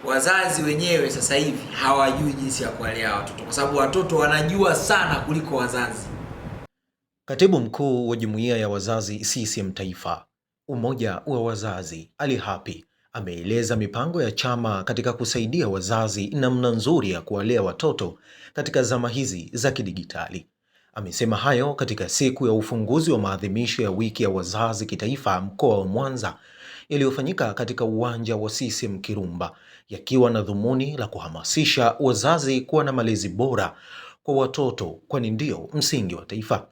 wazazi wenyewe sasa hivi hawajui jinsi ya kuwalea watoto, kwa sababu watoto wanajua sana kuliko wazazi. Katibu mkuu wa Jumuiya ya Wazazi CCM Taifa, Umoja wa Wazazi, Ali Hapi ameeleza mipango ya chama katika kusaidia wazazi namna nzuri ya kuwalea watoto katika zama hizi za kidigitali. Amesema hayo katika siku ya ufunguzi wa maadhimisho ya wiki ya wazazi kitaifa mkoa wa Mwanza yaliyofanyika katika uwanja wa CCM Kirumba, yakiwa na dhumuni la kuhamasisha wazazi kuwa na malezi bora kwa watoto, kwani ndio msingi wa taifa.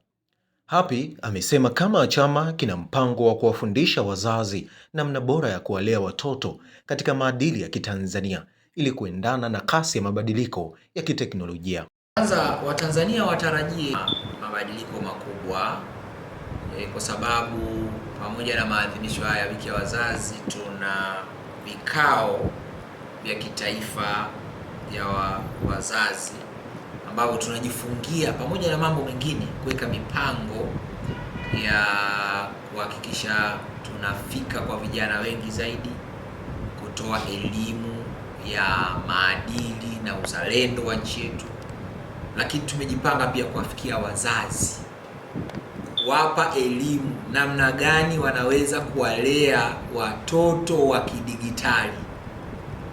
Hapi amesema kama chama kina mpango wa kuwafundisha wazazi namna bora ya kuwalea watoto katika maadili ya Kitanzania ili kuendana na kasi ya mabadiliko ya kiteknolojia. Kwanza Watanzania watarajie mabadiliko makubwa kwa sababu pamoja na maadhimisho haya wiki ya wazazi, tuna vikao vya kitaifa vya wazazi ambapo tunajifungia pamoja na mambo mengine kuweka mipango ya kuhakikisha tunafika kwa vijana wengi zaidi, kutoa elimu ya maadili na uzalendo wa nchi yetu. Lakini tumejipanga pia kuwafikia wazazi, kuwapa elimu namna gani wanaweza kuwalea watoto wa kidigitali,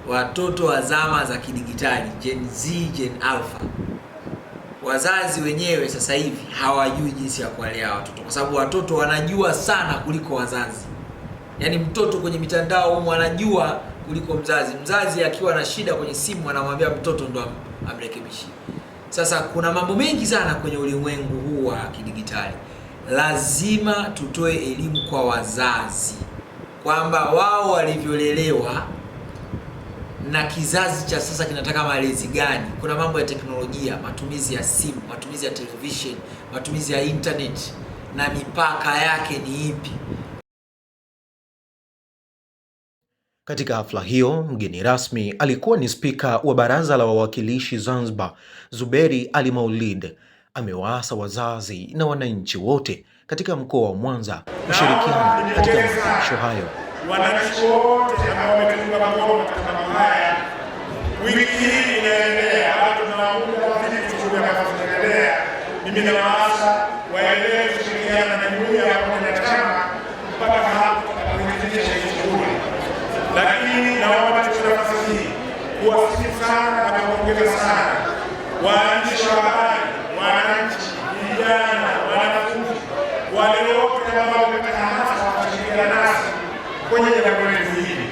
watoto wa zama za kidigitali, Gen Z, Gen Alpha. Wazazi wenyewe sasa hivi hawajui jinsi ya kuwalea watoto, kwa sababu watoto wanajua sana kuliko wazazi. Yaani mtoto kwenye mitandao huko anajua kuliko mzazi. Mzazi akiwa na shida kwenye simu anamwambia mtoto ndo amrekebishie. Sasa kuna mambo mengi sana kwenye ulimwengu huu wa kidigitali. Lazima tutoe elimu kwa wazazi kwamba wao walivyolelewa na kizazi cha sasa kinataka malezi gani. Kuna mambo ya teknolojia, matumizi ya simu, matumizi ya television, matumizi ya internet na mipaka yake ni ipi. Katika hafla hiyo, mgeni rasmi alikuwa ni Spika wa Baraza la Wawakilishi Zanzibar, Zuberi Ali Maulid. Amewaasa wazazi na wananchi wote katika mkoa wa Mwanza kushirikiana katika maadhimisho hayo. Wananchi wote ambao wametunga mkono katika mambo haya, wiki hii inaendelea, watu tunaunga vitu vinavyoendelea. Mimi nawaasa waendelee kushirikiana na jumuiya pamoja na chama mpaka hapo tutakapohitimisha hii shughuli. Lakini naomba tuchukue nafasi hii kuwasifu sana na kuwapongeza sana waandishi wa habari, wananchi, vijana, wanafunzi, wale wote ambao wamepata hamasa kushirikiana nasi kwenye jambo letu hili.